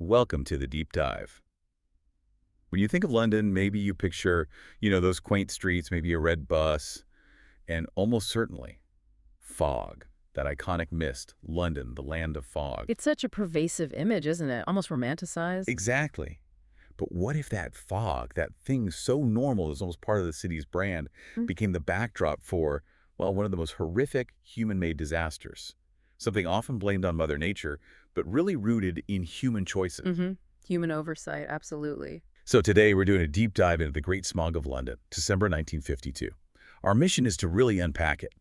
Welcome to the deep dive. When you think of London, maybe you picture, those quaint streets, maybe a red bus, and almost certainly fog, that iconic mist, London, the land of fog. It's such a pervasive image, isn't it? Almost romanticized. Exactly. But what if that fog, that thing so normal is almost part of the city's brand, became the backdrop for, well, one of the most horrific human-made disasters? Something often blamed on Mother Nature, but really rooted in human choices. Human oversight, absolutely. So today we're doing a deep dive into the Great Smog of London, December 1952. Our mission is to really unpack it.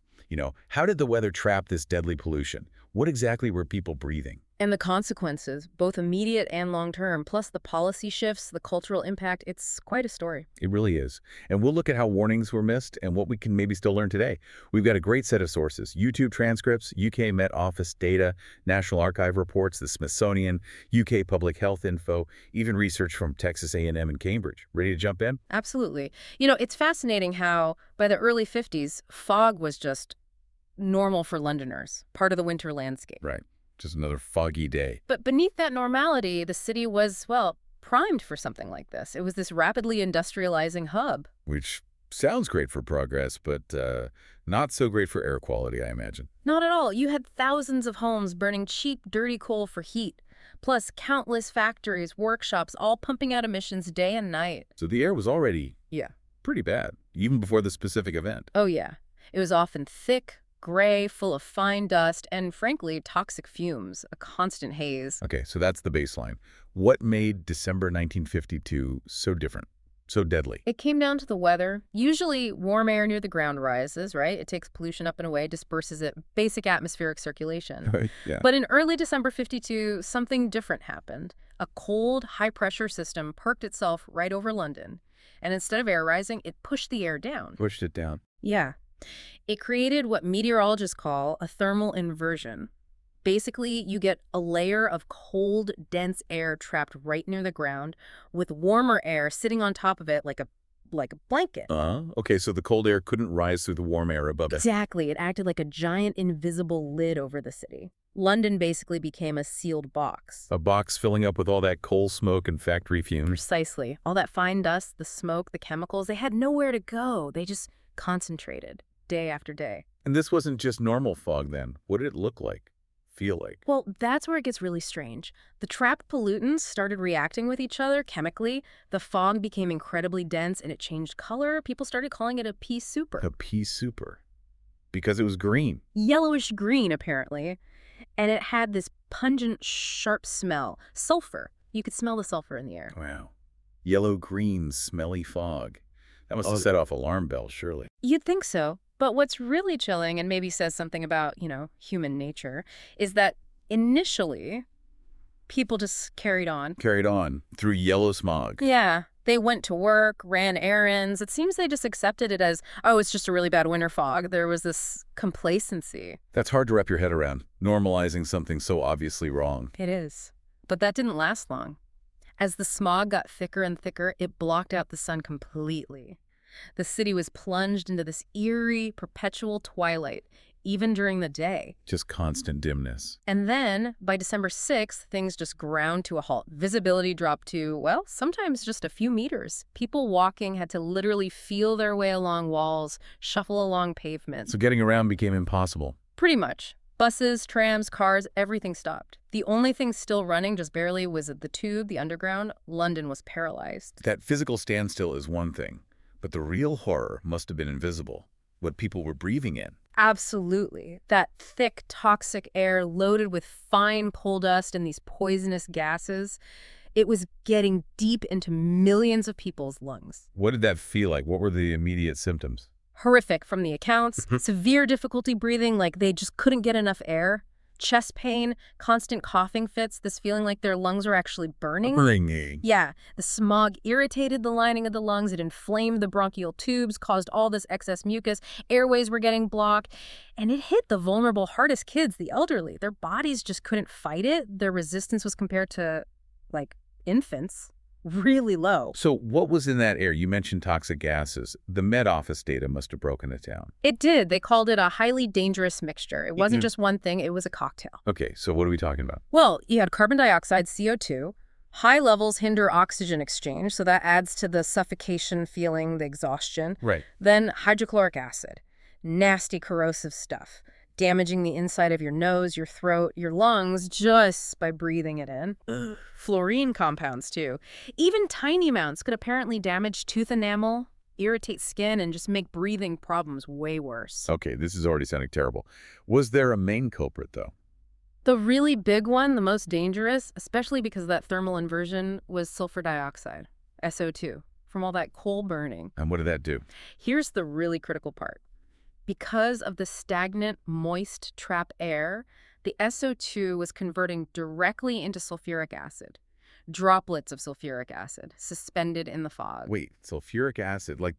How did the weather trap this deadly pollution? What exactly were people breathing? And the consequences, both immediate and long-term, plus the policy shifts, the cultural impact, it's quite a story. It really is. And we'll look at how warnings were missed and what we can maybe still learn today. We've got a great set of sources: YouTube transcripts, UK Met Office data, National Archive reports, the Smithsonian, UK Public Health info, even research from Texas A&M and Cambridge. Ready to jump in? Absolutely. It's fascinating how, by the early 50s, fog was just normal for Londoners, part of the winter landscape. Right. Just another foggy day. But beneath that normality, the city was, well, primed for something like this. It was this rapidly industrializing hub. Which sounds great for progress, but not so great for air quality, I imagine. Not at all. You had thousands of homes burning cheap, dirty coal for heat, plus countless factories, workshops, all pumping out emissions day and night. So the air was already pretty bad, even before the specific event. Oh, yeah. It was often thick, gray, full of fine dust, and frankly, toxic fumes, a constant haze. Okay, so that's the baseline. What made December 1952 so different, so deadly? It came down to the weather. Usually warm air near the ground rises, right? It takes pollution up and away, disperses it, basic atmospheric circulation. Right, yeah. But in early December 52, something different happened. A cold, high-pressure system parked itself right over London. And instead of air rising, it pushed the air down. Pushed it down. Yeah. It created what meteorologists call a thermal inversion. Basically, you get a layer of cold, dense air trapped right near the ground, with warmer air sitting on top of it like a blanket. Okay, so the cold air couldn't rise through the warm air above it. Exactly. It acted like a giant invisible lid over the city. London basically became a sealed box. A box filling up with all that coal smoke and factory fumes. Precisely. All that fine dust, the smoke, the chemicals, they had nowhere to go. They just concentrated day after day. And this wasn't just normal fog then. What did it look like? Feel like? Well, that's where it gets really strange. The trapped pollutants started reacting with each other chemically. The fog became incredibly dense and it changed color. People started calling it a pea super. A pea super. Because it was green. Yellowish green, apparently. And it had this pungent, sharp smell. Sulfur. You could smell the sulfur in the air. Wow. Yellow-green, smelly fog. That must have set off alarm bells, surely. You'd think so. But what's really chilling, and maybe says something about, human nature, is that initially, people just carried on. Carried on through yellow smog. Yeah. They went to work, ran errands. It seems they just accepted it as, oh, it's just a really bad winter fog. There was this complacency. That's hard to wrap your head around, normalizing something so obviously wrong. It is. But that didn't last long. As the smog got thicker and thicker, it blocked out the sun completely. The city was plunged into this eerie, perpetual twilight, even during the day. Just constant dimness. And then, by December 6th, things just ground to a halt. Visibility dropped to, well, sometimes just a few meters. People walking had to literally feel their way along walls, shuffle along pavements. So getting around became impossible. Pretty much. Buses, trams, cars, everything stopped. The only thing still running, just barely, was the tube, the underground. London was paralyzed. That physical standstill is one thing, but the real horror must have been invisible. What people were breathing in. Absolutely. That thick, toxic air loaded with fine coal dust and these poisonous gases, it was getting deep into millions of people's lungs. What did that feel like? What were the immediate symptoms? Horrific from the accounts. Severe difficulty breathing, like they just couldn't get enough air. Chest pain, constant coughing fits, this feeling like their lungs were actually burning. Burning. Yeah, the smog irritated the lining of the lungs. It inflamed the bronchial tubes, caused all this excess mucus. Airways were getting blocked. And it hit the vulnerable, hardest kids, the elderly. Their bodies just couldn't fight it. Their resistance was compared to, infants. Really low. So what was in that air? You mentioned toxic gases. The Met Office data must have broken it down. It did. They called it a highly dangerous mixture. It wasn't just one thing. It was a cocktail. Okay, so what are we talking about? Well, you had carbon dioxide, CO2, High levels hinder oxygen exchange, so that adds to the suffocation feeling, the exhaustion. Right. Then hydrochloric acid, nasty corrosive stuff, damaging the inside of your nose, your throat, your lungs just by breathing it in. Ugh. Fluorine compounds, too. Even tiny amounts could apparently damage tooth enamel, irritate skin, and just make breathing problems way worse. Okay, this is already sounding terrible. Was there a main culprit, though? The really big one, the most dangerous, especially because of that thermal inversion, was sulfur dioxide, SO2, from all that coal burning. And what did that do? Here's the really critical part. Because of the stagnant, moist trap air, the SO2 was converting directly into sulfuric acid. Droplets of sulfuric acid suspended in the fog. Wait, sulfuric acid, like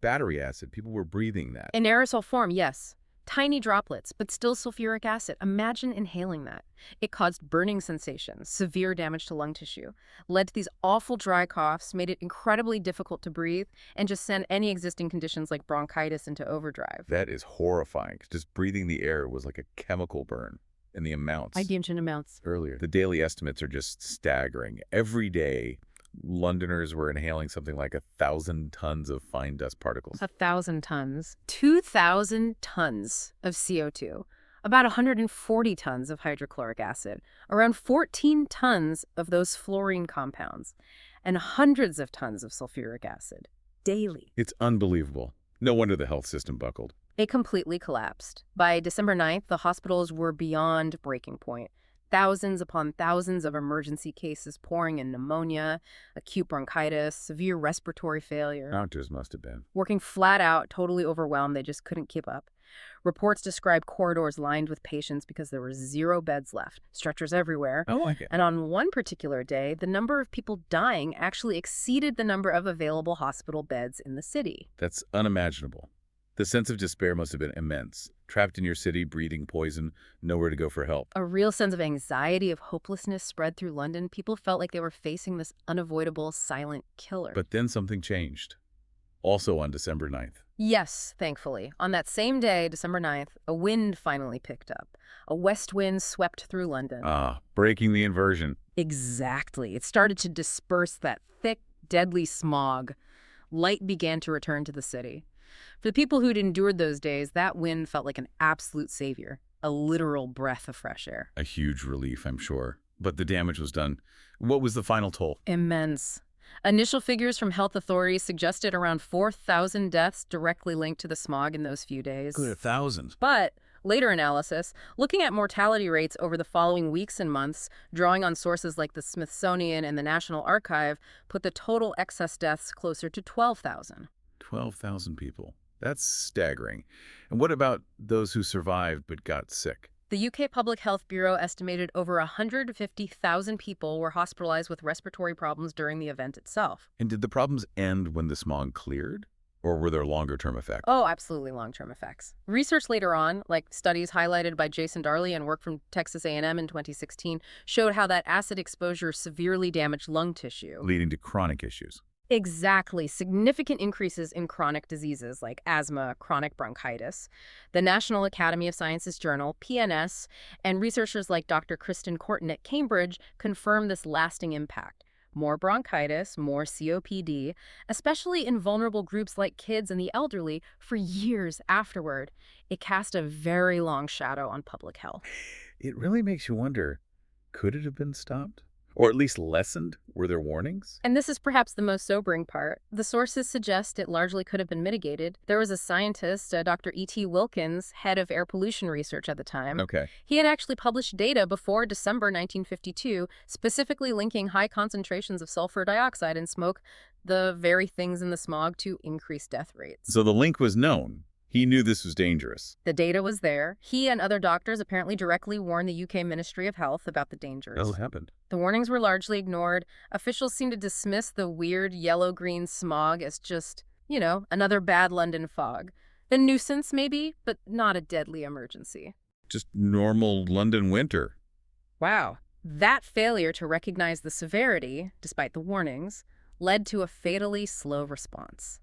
battery acid. People were breathing that. In aerosol form, yes. Tiny droplets, but still sulfuric acid. Imagine inhaling that. It caused burning sensations, severe damage to lung tissue, led to these awful dry coughs, made it incredibly difficult to breathe, and just sent any existing conditions like bronchitis into overdrive. That is horrifying. Just breathing the air was like a chemical burn. And the amounts. I mentioned amounts. Earlier. The daily estimates are just staggering. Every day, Londoners were inhaling something like 1,000 tons of fine dust particles. 1,000 tons. 2,000 tons of CO2. About 140 tons of hydrochloric acid. Around 14 tons of those fluorine compounds. And hundreds of tons of sulfuric acid. Daily. It's unbelievable. No wonder the health system buckled. It completely collapsed. By December 9th, the hospitals were beyond breaking point. Thousands upon thousands of emergency cases pouring in pneumonia, acute bronchitis, severe respiratory failure. Doctors must have been. Working flat out, totally overwhelmed, they just couldn't keep up. Reports describe corridors lined with patients because there were 0 beds left, stretchers everywhere. I like it. And on one particular day, the number of people dying actually exceeded the number of available hospital beds in the city. That's unimaginable. The sense of despair must have been immense. Trapped in your city, breathing poison, nowhere to go for help. A real sense of anxiety, of hopelessness spread through London. People felt like they were facing this unavoidable, silent killer. But then something changed. Also on December 9th. Yes, thankfully. On that same day, December 9th, a wind finally picked up. A west wind swept through London. Breaking the inversion. Exactly. It started to disperse that thick, deadly smog. Light began to return to the city. For the people who'd endured those days, that wind felt like an absolute savior, a literal breath of fresh air. A huge relief, I'm sure. But the damage was done. What was the final toll? Immense. Initial figures from health authorities suggested around 4,000 deaths directly linked to the smog in those few days. Good, 1,000. But later analysis, looking at mortality rates over the following weeks and months, drawing on sources like the Smithsonian and the National Archive, put the total excess deaths closer to 12,000. 12,000 people. That's staggering. And what about those who survived but got sick? The UK Public Health Bureau estimated over 150,000 people were hospitalized with respiratory problems during the event itself. And did the problems end when the smog cleared? Or were there longer-term effects? Oh, absolutely long-term effects. Research later on, like studies highlighted by Jason Darley and work from Texas A&M in 2016, showed how that acid exposure severely damaged lung tissue. Leading to chronic issues. Exactly. Significant increases in chronic diseases like asthma, chronic bronchitis. The National Academy of Sciences Journal, PNS, and researchers like Dr. Kristen Corton at Cambridge confirm this lasting impact. More bronchitis, more COPD, especially in vulnerable groups like kids and the elderly, for years afterward. It cast a very long shadow on public health. It really makes you wonder, could it have been stopped? Or at least lessened? Were there warnings? And this is perhaps the most sobering part. The sources suggest it largely could have been mitigated. There was a scientist, Dr. E.T. Wilkins, head of air pollution research at the time. Okay. He had actually published data before December 1952, specifically linking high concentrations of sulfur dioxide in smoke, the very things in the smog, to increase death rates. So the link was known. He knew this was dangerous. The data was there. He and other doctors apparently directly warned the UK Ministry of Health about the dangers. What happened? The warnings were largely ignored. Officials seemed to dismiss the weird yellow-green smog as just, another bad London fog. A nuisance, maybe, but not a deadly emergency. Just normal London winter. Wow. That failure to recognize the severity, despite the warnings, led to a fatally slow response.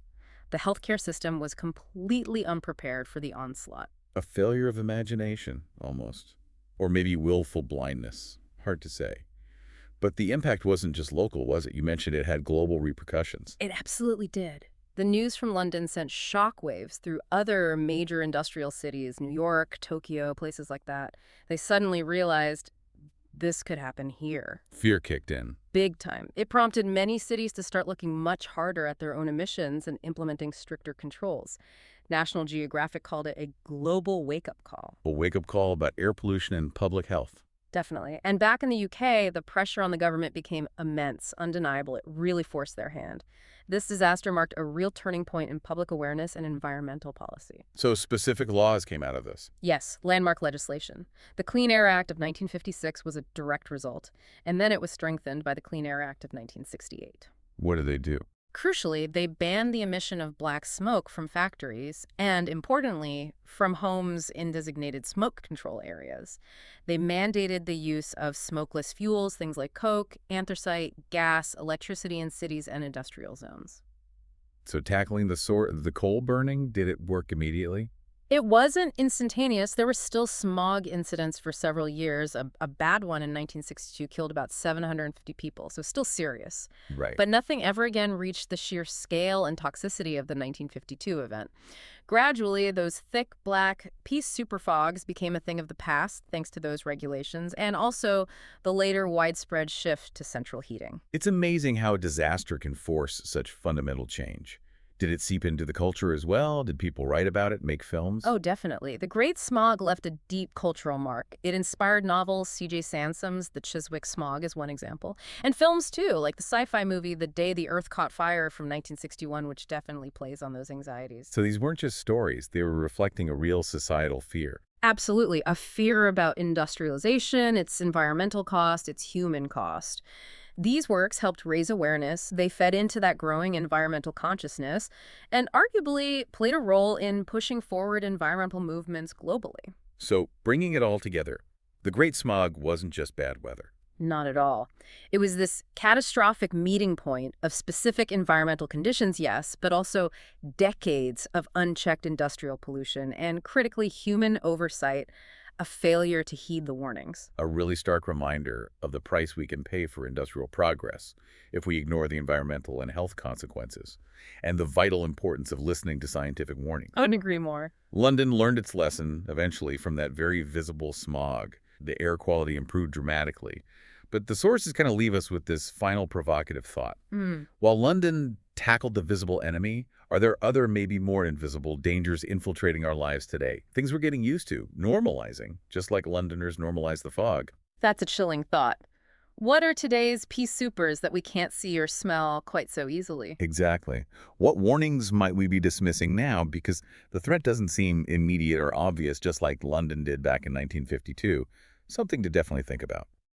The healthcare system was completely unprepared for the onslaught. A failure of imagination, almost. Or maybe willful blindness. Hard to say. But the impact wasn't just local, was it? You mentioned it had global repercussions. It absolutely did. The news from London sent shockwaves through other major industrial cities, New York, Tokyo, places like that. They suddenly realized this could happen here. Fear kicked in. Big time. It prompted many cities to start looking much harder at their own emissions and implementing stricter controls. National Geographic called it a global wake-up call. A wake-up call about air pollution and public health. Definitely. And back in the UK, the pressure on the government became immense, undeniable. It really forced their hand. This disaster marked a real turning point in public awareness and environmental policy. So specific laws came out of this. Yes, landmark legislation. The Clean Air Act of 1956 was a direct result, and then it was strengthened by the Clean Air Act of 1968. What did they do? Crucially, they banned the emission of black smoke from factories and, importantly, from homes in designated smoke control areas. They mandated the use of smokeless fuels, things like coke, anthracite, gas, electricity in cities and industrial zones. So tackling the coal burning, did it work immediately? It wasn't instantaneous. There were still smog incidents for several years. A bad one in 1962 killed about 750 people, so still serious. Right. But nothing ever again reached the sheer scale and toxicity of the 1952 event. Gradually, those thick, black, peace superfogs became a thing of the past thanks to those regulations, and also the later widespread shift to central heating. It's amazing how a disaster can force such fundamental change. Did it seep into the culture as well? Did people write about it, make films? Oh, definitely. The Great Smog left a deep cultural mark. It inspired novels. C.J. Sansom's The Chiswick Smog is one example. And films, too, like the sci-fi movie The Day the Earth Caught Fire from 1961, which definitely plays on those anxieties. So these weren't just stories. They were reflecting a real societal fear. Absolutely. A fear about industrialization, its environmental cost, its human cost. These works helped raise awareness, they fed into that growing environmental consciousness, and arguably played a role in pushing forward environmental movements globally. So bringing it all together, the Great Smog wasn't just bad weather. Not at all. It was this catastrophic meeting point of specific environmental conditions, yes, but also decades of unchecked industrial pollution and critically human oversight, a failure to heed the warnings. A really stark reminder of the price we can pay for industrial progress if we ignore the environmental and health consequences, and the vital importance of listening to scientific warnings. I couldn't agree more. London learned its lesson eventually from that very visible smog. The air quality improved dramatically. But the sources kind of leave us with this final provocative thought. While London tackled the visible enemy, are there other, maybe more invisible, dangers infiltrating our lives today? Things we're getting used to, normalizing, just like Londoners normalize the fog. That's a chilling thought. What are today's peace supers that we can't see or smell quite so easily? Exactly. What warnings might we be dismissing now because the threat doesn't seem immediate or obvious, just like London did back in 1952? Something to definitely think about.